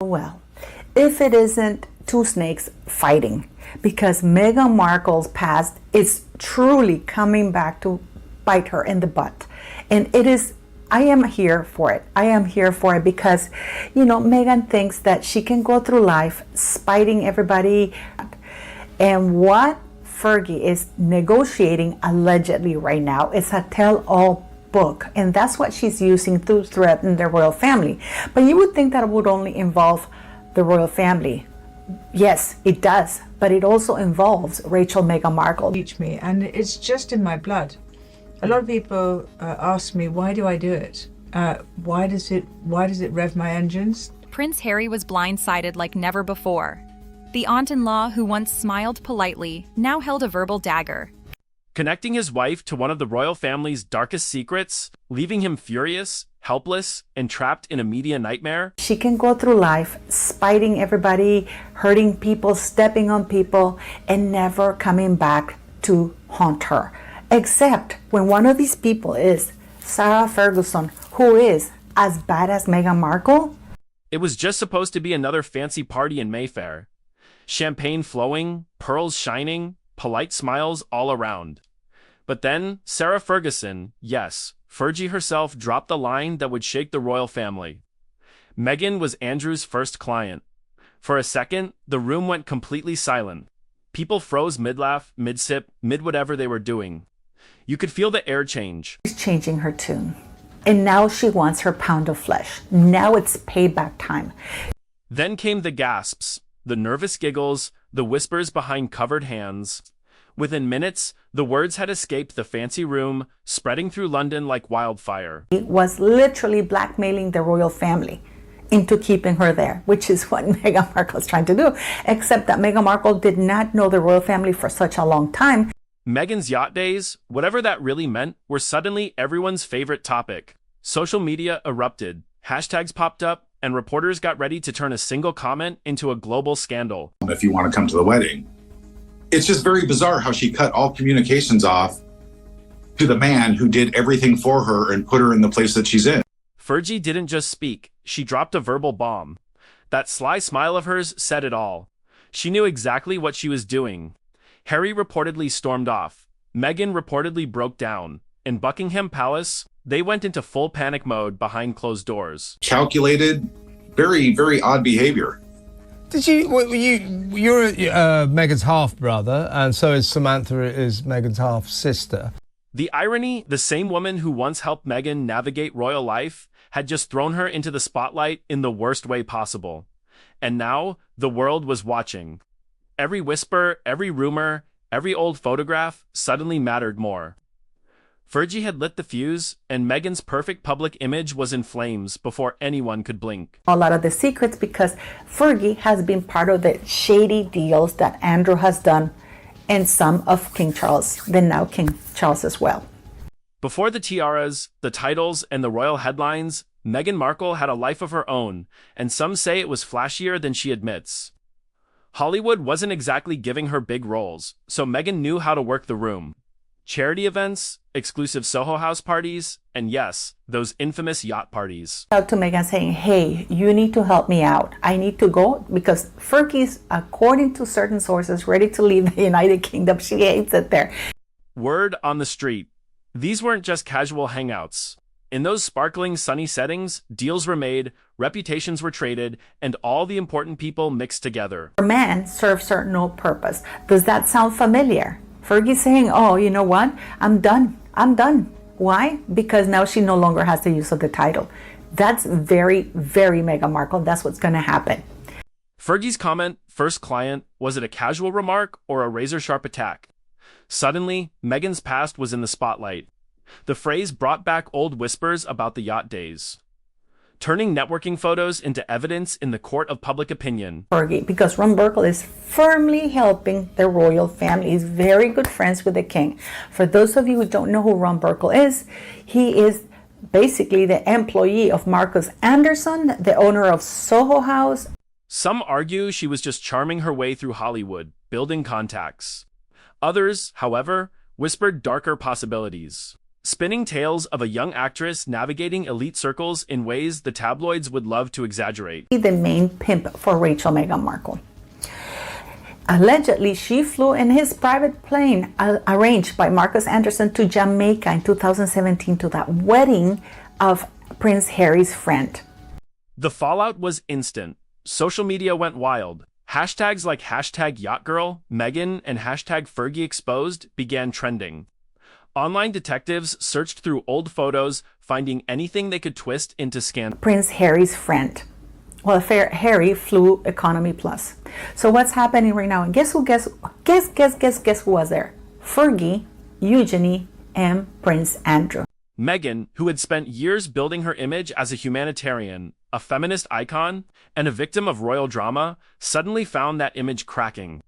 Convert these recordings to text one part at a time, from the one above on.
Well, if it isn't two snakes fighting, because Meghan Markle's past is truly coming back to bite her in the butt. And it is, I am here for it. I am here for it because, Meghan thinks that she can go through life spiting everybody. And what Fergie is negotiating allegedly right now is a tell-all book, and that's what she's using to threaten the royal family. But you would think that it would only involve the royal family. Yes, it does, but it also involves Meghan Markle. Teach me, and it's just in my blood. A lot of people ask me, why do I do it? Why does it rev my engines? Prince Harry was blindsided like never before. The aunt-in-law who once smiled politely now held a verbal dagger. Connecting his wife to one of the royal family's darkest secrets, leaving him furious, helpless, and trapped in a media nightmare. She can go through life spiting everybody, hurting people, stepping on people, and never coming back to haunt her. Except when one of these people is Sarah Ferguson, who is as bad as Meghan Markle. It was just supposed to be another fancy party in Mayfair. Champagne flowing, pearls shining, polite smiles all around. But then, Sarah Ferguson, yes, Fergie herself, dropped the line that would shake the royal family. Meghan was Andrew's first client. For a second, the room went completely silent. People froze mid-laugh, mid-sip, mid-whatever they were doing. You could feel the air change. She's changing her tune. And now she wants her pound of flesh. Now it's payback time. Then came the gasps, the nervous giggles, the whispers behind covered hands. Within minutes, the words had escaped the fancy room, spreading through London like wildfire. He was literally blackmailing the royal family into keeping her there, which is what Meghan Markle is trying to do, except that Meghan Markle did not know the royal family for such a long time. Meghan's yacht days, whatever that really meant, were suddenly everyone's favorite topic. Social media erupted, hashtags popped up, and reporters got ready to turn a single comment into a global scandal. If you want to come to the wedding. It's just very bizarre how she cut all communications off to the man who did everything for her and put her in the place that she's in. Fergie didn't just speak, she dropped a verbal bomb. That sly smile of hers said it all. She knew exactly what she was doing. Harry reportedly stormed off. Meghan reportedly broke down. In Buckingham Palace, they went into full panic mode behind closed doors. Calculated, very, very odd behavior. You're Meghan's half-brother, and so is Samantha is Meghan's half-sister. The irony, the same woman who once helped Meghan navigate royal life had just thrown her into the spotlight in the worst way possible. And now, the world was watching. Every whisper, every rumor, every old photograph suddenly mattered more. Fergie had lit the fuse, and Meghan's perfect public image was in flames before anyone could blink. A lot of the secrets, because Fergie has been part of the shady deals that Andrew has done, and some of King Charles, then now King Charles as well. Before the tiaras, the titles, and the royal headlines, Meghan Markle had a life of her own, and some say it was flashier than she admits. Hollywood wasn't exactly giving her big roles, so Meghan knew how to work the room. Charity events, exclusive Soho House parties, and yes, those infamous yacht parties. Out to Meghan saying, hey, you need to help me out. I need to go because Fergie's, according to certain sources, ready to leave the United Kingdom. She hates it there. Word on the street. These weren't just casual hangouts. In those sparkling sunny settings, deals were made, reputations were traded, and all the important people mixed together. Her man serves her no purpose. Does that sound familiar? Fergie saying, oh, you know what? I'm done. I'm done. Why? Because now she no longer has the use of the title. That's very, very Meghan Markle. That's what's going to happen. Fergie's comment, first client, was it a casual remark or a razor-sharp attack? Suddenly, Meghan's past was in the spotlight. The phrase brought back old whispers about the yacht days, turning networking photos into evidence in the court of public opinion. Fergie, because Ron Burkle is firmly helping the royal family. He's very good friends with the king. For those of you who don't know who Ron Burkle is, he is basically the employee of Marcus Anderson, the owner of Soho House. Some argue she was just charming her way through Hollywood, building contacts. Others, however, whispered darker possibilities. spinning tales of a young actress navigating elite circles in ways the tabloids would love to exaggerate. The main pimp for Rachel Meghan Markle. Allegedly, she flew in his private plane arranged by Marcus Anderson to Jamaica in 2017 to that wedding of Prince Harry's friend. The fallout was instant. Social media went wild. Hashtags like hashtag Yacht Girl, Meghan, and hashtag Fergie Exposed began trending. Online detectives searched through old photos, finding anything they could twist into scandal. Prince Harry's friend. Well, Harry flew economy plus. So what's happening right now? And guess who was there? Fergie, Eugenie, and Prince Andrew. Meghan, who had spent years building her image as a humanitarian, a feminist icon, and a victim of royal drama, suddenly found that image cracking.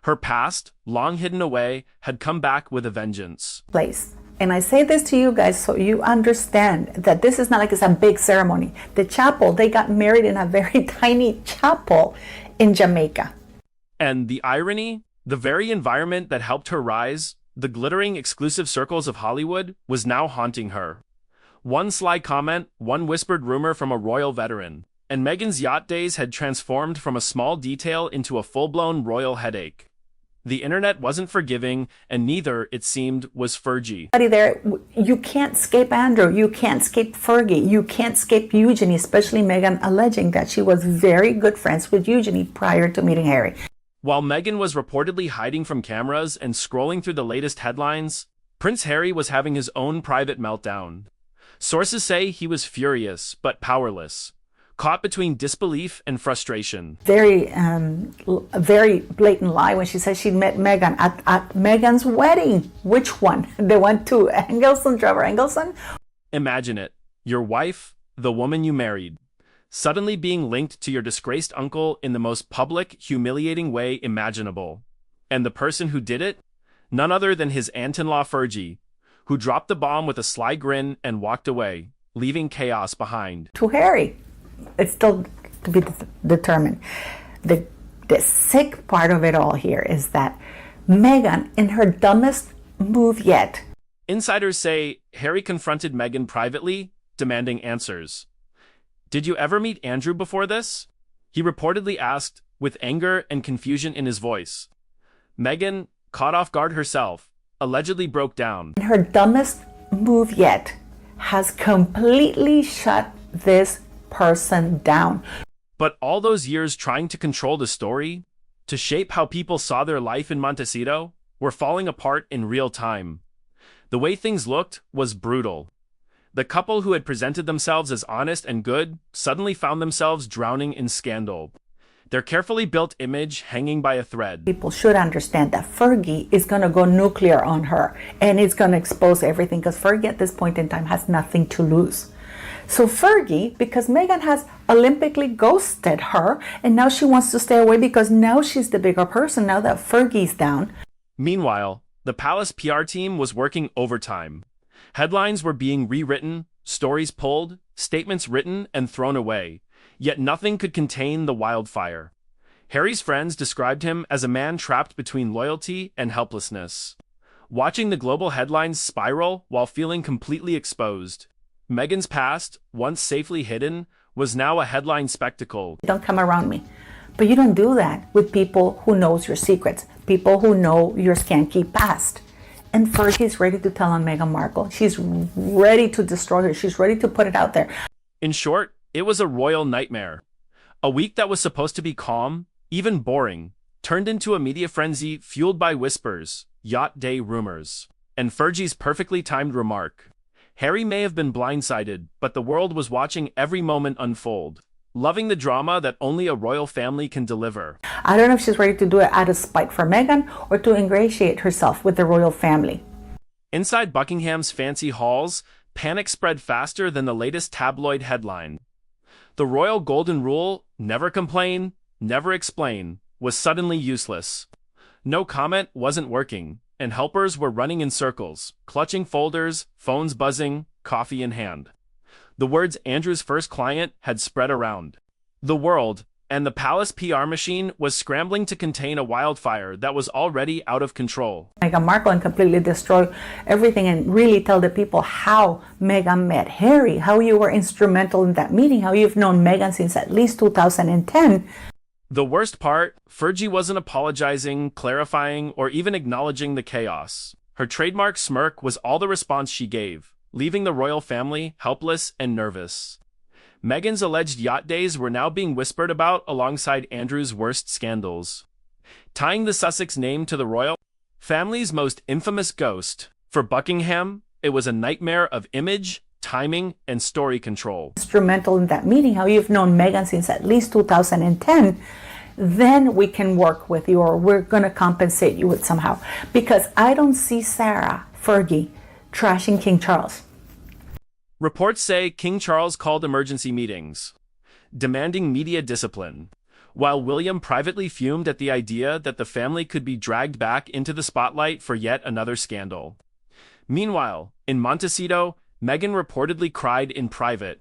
Her past, long hidden away, had come back with a vengeance. Place. And I say this to you guys so you understand that this is not like it's a big ceremony. The chapel, they got married in a very tiny chapel in Jamaica. And the irony, the very environment that helped her rise, the glittering exclusive circles of Hollywood, was now haunting her. One sly comment, one whispered rumor from a royal veteran, and Meghan's yacht days had transformed from a small detail into a full-blown royal headache. The internet wasn't forgiving, and neither, it seemed, was Fergie. There, you can't escape Andrew, you can't escape Fergie, you can't escape Eugenie, especially Meghan alleging that she was very good friends with Eugenie prior to meeting Harry. While Meghan was reportedly hiding from cameras and scrolling through the latest headlines, Prince Harry was having his own private meltdown. Sources say he was furious, but powerless, caught between disbelief and frustration. Very blatant lie when she said she met Meghan at Meghan's wedding. Which one? The one to Trevor Engelson? Imagine it. Your wife, the woman you married, suddenly being linked to your disgraced uncle in the most public, humiliating way imaginable. And the person who did it? None other than his aunt-in-law Fergie, who dropped the bomb with a sly grin and walked away, leaving chaos behind. To Harry. It's still to be determined. The sick part of it all here is that Meghan, in her dumbest move yet. Insiders say Harry confronted Meghan privately, demanding answers. Did you ever meet Andrew before this? He reportedly asked, with anger and confusion in his voice. Meghan, caught off guard herself, allegedly broke down. In her dumbest move yet, has completely shut this person down. But all those years trying to control the story, to shape how people saw their life in Montecito, were falling apart in real time. The way things looked was brutal. The couple who had presented themselves as honest and good suddenly found themselves drowning in scandal, their carefully built image hanging by a thread. People should understand that Fergie is going to go nuclear on her, and it's going to expose everything, because Fergie at this point in time has nothing to lose. So Fergie, because Meghan has Olympically ghosted her, and now she wants to stay away because now she's the bigger person, now that Fergie's down. Meanwhile, the palace PR team was working overtime. Headlines were being rewritten, stories pulled, statements written and thrown away, yet nothing could contain the wildfire. Harry's friends described him as a man trapped between loyalty and helplessness, watching the global headlines spiral while feeling completely exposed. Meghan's past, once safely hidden, was now a headline spectacle. Don't come around me. But you don't do that with people who knows your secrets, people who know your skanky past. And Fergie's ready to tell on Meghan Markle. She's ready to destroy her. She's ready to put it out there. In short, it was a royal nightmare. A week that was supposed to be calm, even boring, turned into a media frenzy fueled by whispers, yacht day rumors, and Fergie's perfectly timed remark. Harry may have been blindsided, but the world was watching every moment unfold, loving the drama that only a royal family can deliver. I don't know if she's ready to do it out of spite for Meghan or to ingratiate herself with the royal family. Inside Buckingham's fancy halls, panic spread faster than the latest tabloid headline. The royal golden rule, never complain, never explain, was suddenly useless. No comment wasn't working, and helpers were running in circles, clutching folders, phones buzzing, coffee in hand. The words Andrew's first client had spread around. The world, and the palace PR machine was scrambling to contain a wildfire that was already out of control. Meghan Markle and completely destroy everything and really tell the people how Meghan met Harry, how you were instrumental in that meeting, how you've known Meghan since at least 2010. The worst part, Fergie wasn't apologizing, clarifying, or even acknowledging the chaos. Her trademark smirk was all the response she gave, leaving the royal family helpless and nervous. Meghan's alleged yacht days were now being whispered about alongside Andrew's worst scandals. Tying the Sussex name to the royal family's most infamous ghost, for Buckingham, it was a nightmare of image, timing, and story control. Instrumental in that meeting, how you've known Meghan since at least 2010, then we can work with you, or we're going to compensate you with somehow. Because I don't see Sarah Fergie trashing King Charles. Reports say King Charles called emergency meetings, demanding media discipline, while William privately fumed at the idea that the family could be dragged back into the spotlight for yet another scandal. Meanwhile, in Montecito, Meghan reportedly cried in private.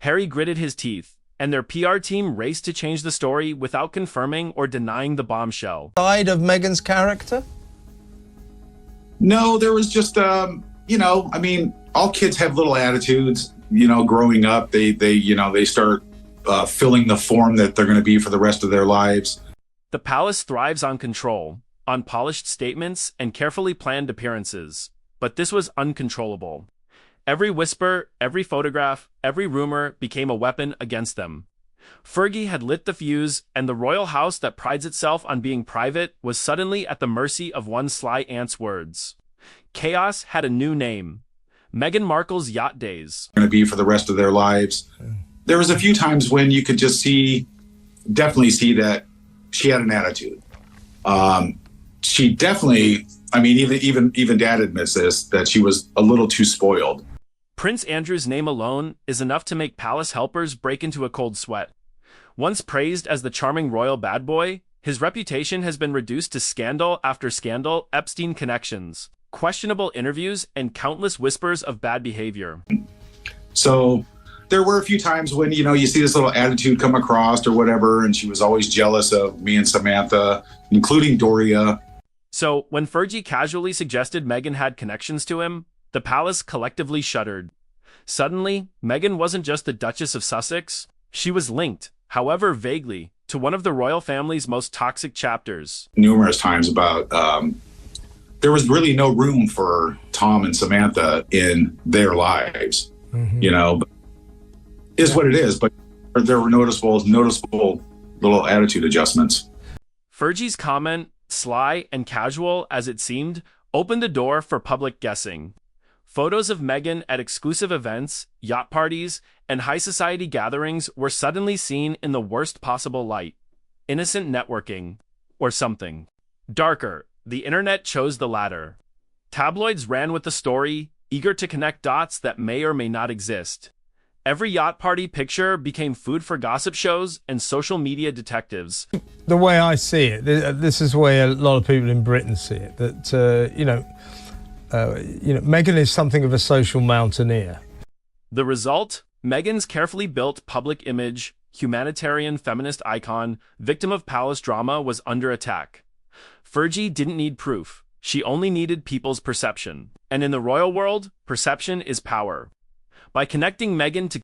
Harry gritted his teeth, and their PR team raced to change the story without confirming or denying the bombshell. Side of Meghan's character? No, there was just, all kids have little attitudes, growing up, they start filling the form that they're going to be for the rest of their lives. The palace thrives on control, on polished statements, and carefully planned appearances. But this was uncontrollable. Every whisper, every photograph, every rumor became a weapon against them. Fergie had lit the fuse, and the royal house that prides itself on being private was suddenly at the mercy of one sly ant's words. Chaos had a new name. Meghan Markle's yacht days. Going to be for the rest of their lives. There was a few times when you could just definitely see that she had an attitude. She definitely, even Dad admits this, that she was a little too spoiled. Prince Andrew's name alone is enough to make palace helpers break into a cold sweat. Once praised as the charming royal bad boy, his reputation has been reduced to scandal after scandal, Epstein connections, questionable interviews, and countless whispers of bad behavior. So there were a few times when, you see this little attitude come across or whatever, and she was always jealous of me and Samantha, including Doria. So when Fergie casually suggested Meghan had connections to him, the palace collectively shuddered. Suddenly, Meghan wasn't just the Duchess of Sussex. She was linked, however vaguely, to one of the royal family's most toxic chapters. Numerous times about there was really no room for Tom and Samantha in their lives. Mm-hmm. Is what it is, but there were noticeable little attitude adjustments. Fergie's comment, sly and casual as it seemed, opened the door for public guessing. Photos of Meghan at exclusive events, yacht parties, and high society gatherings were suddenly seen in the worst possible light. Innocent networking, or something. Darker, the internet chose the latter. Tabloids ran with the story, eager to connect dots that may or may not exist. Every yacht party picture became food for gossip shows and social media detectives. The way I see it, this is the way a lot of people in Britain see it, that, Meghan is something of a social mountaineer. The result? Meghan's carefully built public image, humanitarian feminist icon, victim of palace drama, was under attack. Fergie didn't need proof. She only needed people's perception. And in the royal world, perception is power. By connecting Meghan to